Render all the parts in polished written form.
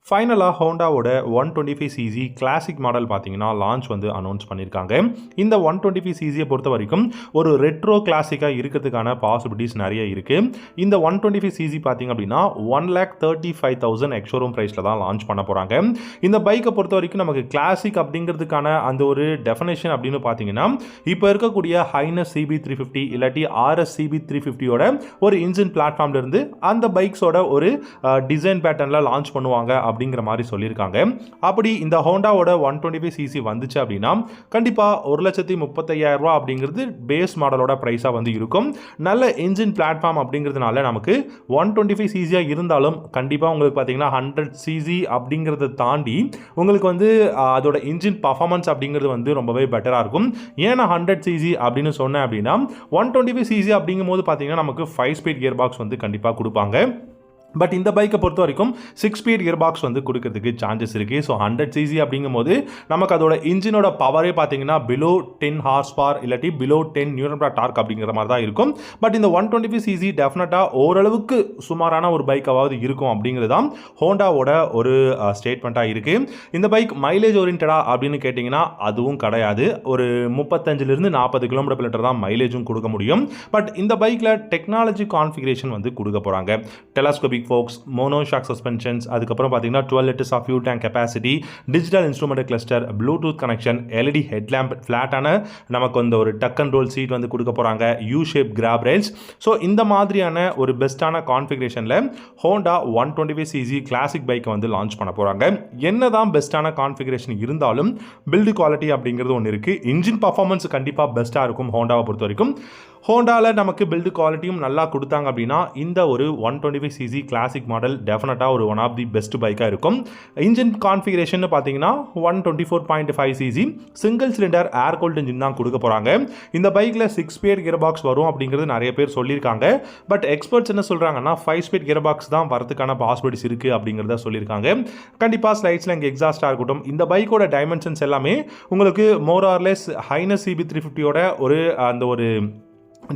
ஃபைனலாக ஹோண்டாவோட 125cc classic model பார்த்தீங்கன்னா launch வந்து அனௌன்ஸ் பண்ணியிருக்காங்க. இந்த 125cc பொறுத்த வரைக்கும் ஒரு ரெட்ரோ கிளாசிக்காக இருக்கிறதுக்கான பாசிபிலிட்டிஸ் நிறைய இருக்குது. இந்த 125cc பார்த்தீங்க அப்படின்னா 1,35,000 எக்ஸ்ஷோரூம் ப்ரைஸில் தான் லான்ச் பண்ண போகிறாங்க. இந்த பைக்கை பொறுத்த வரைக்கும் நமக்கு கிளாசிக் அப்படிங்கிறதுக்கான அந்த ஒரு டெஃபினேஷன் அப்படின்னு பார்த்தீங்கன்னா இப்போ இருக்கக்கூடிய ஹைனஸ் CB350 இல்லாட்டி RS CB350யோட ஒரு இன்ஜின் பிளாட்ஃபார்ம்லேருந்து அந்த பைக்ஸோட ஒரு டிசைன் பேட்டர்னில் லான்ச் பண்ணுவாங்க அப்படிங்கிற மாதிரி சொல்லியிருக்காங்க. அப்படி இந்த ஹோண்டாவோட 125cc வந்துச்சு அப்படின்னா கண்டிப்பாக 1,35,000 ரூபா அப்படிங்கிறது பேஸ் மாடலோட ப்ரைஸாக வந்து இருக்கும். நல்ல இன்ஜின் பிளாட்ஃபார்ம் அப்படிங்கிறதுனால நமக்கு 125cc இருந்தாலும் கண்டிப்பாக உங்களுக்கு பார்த்தீங்கன்னா 100cc அப்படிங்கிறத தாண்டி உங்களுக்கு வந்து அதோட இன்ஜின் பர்ஃபார்மன்ஸ் அப்படிங்கிறது வந்து ரொம்பவே பெட்டராக இருக்கும். ஏன்னா 100cc அப்படின்னு சொன்னேன் அப்படின்னா 125cc அப்படிங்கும் போது பார்த்தீங்கன்னா நமக்கு 5 ஸ்பீட் கியர் பாக்ஸ் வந்து கண்டிப்பாக கொடுப்பாங்க. பட் இந்த பைக்கை பொறுத்த வரைக்கும் 6 ஸ்பீட் கியர் பாக்ஸ் வந்து கொடுக்கறதுக்கு சான்சஸ் இருக்குது. ஸோ 100cc அப்படிங்கும்போது நமக்கு அதோட இன்ஜினோட பவரே பார்த்தீங்கன்னா பிலோ 10 ஹார்ஸ் பவர் இல்லாட்டி பிலோ 10 நியூட்டன் டார்க் அப்படிங்கிற மாதிரி தான் இருக்கும். பட் இந்த 125cc டெஃபினட்டாக ஓரளவுக்கு சுமாரான ஒரு பைக்காவது இருக்கும் அப்படிங்கிறது தான் ஹோண்டாவோட ஒரு ஸ்டேட்மெண்ட்டாக இருக்குது. இந்த பைக் மைலேஜ் ஓரியன்டா அப்படின்னு கேட்டிங்கன்னா அதுவும் கிடையாது. ஒரு 35லிருந்து 40 km தான் மைலேஜும் கொடுக்க முடியும். பட் இந்த பைக்கில் டெக்னாலஜி கான்ஃபிகரேஷன் வந்து கொடுக்க போகிறாங்க. Telescopic forks, mono shock suspensions, அதுக்கப்புறம் பார்த்தீங்கன்னா 12 liters of fuel tank capacity, digital instrument cluster, Bluetooth connection, LED headlamp, ஃப்ளாட்டான நமக்கு வந்து ஒரு டக் அண்ட் ரோல் சீட் வந்து கொடுக்க போகிறாங்க, U shape grab rails. So இந்த மாதிரியான ஒரு பெஸ்ட்டான கான்ஃபிகரேஷனில் ஹோண்டா 125cc கிளாசிக் பைக்கை வந்து லான்ச் பண்ண போகிறாங்க. என்ன தான் பெஸ்ட்டான கான்ஃபிகரேஷன் இருந்தாலும் பில்டு குவாலிட்டி அப்படிங்கிறது ஒன்று இருக்குது. இன்ஜின் பர்ஃபார்மன்ஸ் கண்டிப்பாக பெஸ்ட்டாக இருக்கும் ஹோண்டாவை பொறுத்த வரைக்கும். ஹோண்டாவில் நமக்கு பில்டு குவாலிட்டியும் நல்லா கொடுத்தாங்க அப்படின்னா இந்த ஒரு 125cc கிளாசிக் மாடல் டெஃபினட்டாக ஒரு ஒன் ஆஃப் தி பெஸ்ட் பைக்காக இருக்கும். இன்ஜின் கான்ஃபிகரேஷன் பார்த்தீங்கன்னா 124.5cc சிங்கிள் சிலிண்டர் ஏர் கூல்ட் இன்ஜின் தான் கொடுக்க போகிறாங்க. இந்த பைக்கில் 6 ஸ்பீட் கியர் பாக்ஸ் வரும் அப்படிங்கிறது நிறைய பேர் சொல்லியிருக்காங்க. பட் எக்ஸ்பர்ட்ஸ் என்ன சொல்கிறாங்கன்னா 5 ஸ்பீட் கியர் பாக்ஸ் தான் வரதுக்கான பாசிபிலிட்டிஸ் இருக்குது அப்படிங்கிறத சொல்லியிருக்காங்க. கண்டிப்பாக ஸ்லைட்ஸில் இங்கே எக்ஸாஸ்டாக இருக்கட்டும், இந்த பைக்கோட டைமென்ஷன்ஸ் எல்லாமே உங்களுக்கு மோர் ஆர் லெஸ் ஹைனஸ் CB350யோட ஒரு அந்த ஒரு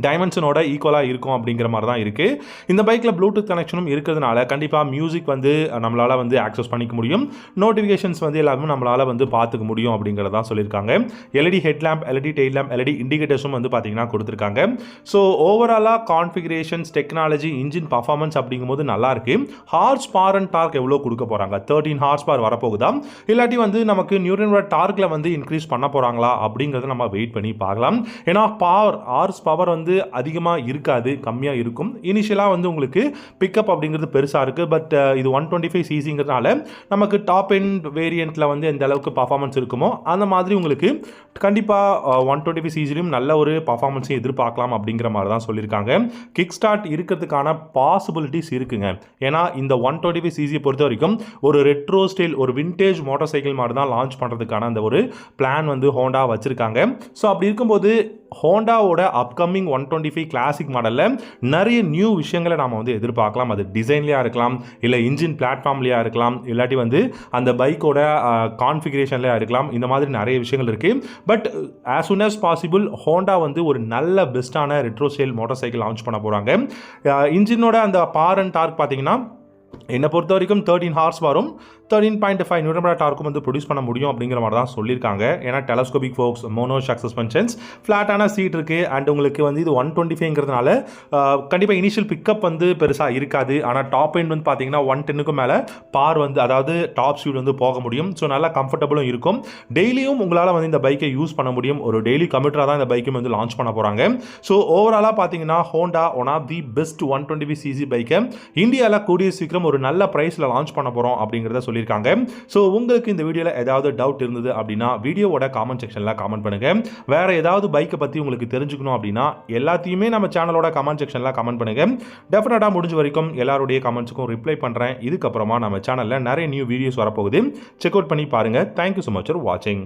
டைமென்ஷனோட ஈக்குவலாக இருக்கும் அப்படிங்கிற மாதிரி தான் இருக்குது. இந்த பைக்கில் ப்ளூடூத் கனெக்ஷனும் இருக்கிறதுனால கண்டிப்பாக மியூசிக் வந்து நம்மளால் வந்து ஆக்சஸ் பண்ணிக்க முடியும். நோட்டிஃபிகேஷன்ஸ் வந்து எல்லாருமே நம்மளால் வந்து பார்த்துக்க முடியும் அப்படிங்கிறதான் சொல்லியிருக்காங்க. LED headlamp, LED tail lamp, LED இண்டிகேட்டர்ஸும் வந்து பார்த்தீங்கன்னா கொடுத்துருக்காங்க. ஸோ ஓவராலாக கான்ஃபிகரேஷன்ஸ், டெக்னாலஜி, இன்ஜின் பர்ஃபார்மன்ஸ் அப்படிங்கும்போது நல்லாயிருக்கு. ஹார்ஸ் பவர் அண்ட் டார்க் எவ்வளோ கொடுக்க போகிறாங்க? 13 ஹார்ஸ் பவர் வரப்போகுதா, இல்லாட்டி வந்து நமக்கு நியூட்டன் டார்க்கில் வந்து இன்க்ரீஸ் பண்ண போகிறாங்களா அப்படிங்கிறத நம்ம வெயிட் பண்ணி பார்க்கலாம். ஏன்னா ஹார்ஸ் பவர் வந்து அதிகமாக இருக்காது, கம்மியாக இருக்கும். இனிஷியலாக வந்து உங்களுக்கு பிக்கப் அப்படிங்கிறது பெருசாக இருக்குது. பட் இது 125cc நமக்கு டாப் எண்ட் வேரியண்ட்டில் வந்து எந்த அளவுக்கு பர்ஃபார்மன்ஸ் இருக்குமோ அந்த மாதிரி உங்களுக்கு கண்டிப்பாக 125cc நல்ல ஒரு பர்ஃபார்மன்ஸையும் எதிர்பார்க்கலாம் அப்படிங்கிற மாதிரி தான் சொல்லியிருக்காங்க. கிக் ஸ்டார்ட் இருக்கிறதுக்கான பாசிபிலிட்டிஸ் இருக்குங்க. ஏன்னா இந்த 125cc பொறுத்த வரைக்கும் ஒரு ரெட்ரோ ஸ்டைல், ஒரு விண்டேஜ் மோட்டார் சைக்கிள் மாதிரி தான் லான்ச் பண்ணுறதுக்கான அந்த ஒரு பிளான் வந்து ஹோண்டா வச்சுருக்காங்க. ஸோ அப்படி இருக்கும்போது ஹோண்டாவோட அப்கமிங் 125 கிளாசிக் மாடலில் நிறைய நியூ விஷயங்களை நாம் வந்து எதிர்பார்க்கலாம். அது டிசைன்லேயாக இருக்கலாம், இல்லை இன்ஜின் பிளாட்ஃபார்ம்லேயாக இருக்கலாம், இல்லாட்டி வந்து அந்த பைக்கோட கான்ஃபிகரேஷன்லேயே இருக்கலாம். இந்த மாதிரி நிறைய விஷயங்கள் இருக்குது. But as soon as possible Honda வந்து ஒரு நல்ல பெஸ்ட்டான retro style motor cycle launch பண்ண போகிறாங்க. இன்ஜினோட அந்த பவர் அண்ட் டார்க் பார்த்தீங்கன்னா என்னை பொறுத்த வரைக்கும் 13 ஹார்ஸ் வரும், 13.5 நியூட்டன் டார்க்கும் வந்து ப்ரொடியூஸ் பண்ண முடியும் அப்படிங்கிற மாதிரி தான் சொல்லியிருக்காங்க. ஏன்னா telescopic forks, mono shock suspensions, ஃப்ளாட்டான சீட் இருக்குது. அண்ட் உங்களுக்கு வந்து இது 125ங்கிறதுனால கண்டிப்பாக இனிஷியல் பிக்கப் வந்து பெருசாக இருக்காது. ஆனால் டாப் எண்ட் வந்து பார்த்தீங்கன்னா 110க்கும் மேலே பார் வந்து அதாவது டாப் ஸ்பீட் வந்து போக முடியும். ஸோ நல்லா கம்ஃபர்டபுளும் இருக்கும். டெய்லியும் உங்களால் வந்து இந்த பைக்கை யூஸ் பண்ண முடியும். ஒரு டெய்லி கம்யூட்டராக தான் இந்த பைக்கும் வந்து லான்ச் பண்ண போகிறாங்க. ஸோ ஓவராலாக பார்த்தீங்கன்னா Honda one of the best 125cc பைக்கை இந்தியாவில் கூடிய சீக்கிரம் ஒரு நல்ல ப்ரைஸில் லான்ச் பண்ண போகிறோம் அப்படிங்கிறத சொல்லியிருக்காங்க. ஸோ உங்களுக்கு இந்த வீடியோவில் ஏதாவது டவுட் இருந்தது அப்படின்னா வீடியோவோட காமெண்ட் செக்ஷனில் காமெண்ட் பண்ணுங்கள். வேறு ஏதாவது பைக்கை பற்றி உங்களுக்கு தெரிஞ்சுக்கணும் அப்படின்னா எல்லாத்தையுமே நம்ம சேனலோட காமெண்ட் செக்ஷனில் காமெண்ட் பண்ணுங்கள். டெஃபினட்டாக முடிஞ்ச வரைக்கும் எல்லாருடைய காமெண்ட்ஸுக்கும் ரிப்ளை பண்ணுறேன். இதுக்கப்புறமா நம்ம சேனலில் நிறைய நியூ வீடியோஸ் வரப்போகுது. செக் அவுட் பண்ணி பாருங்கள். தேங்க்யூ ஸோ மச் ஃபார் வாட்சிங்.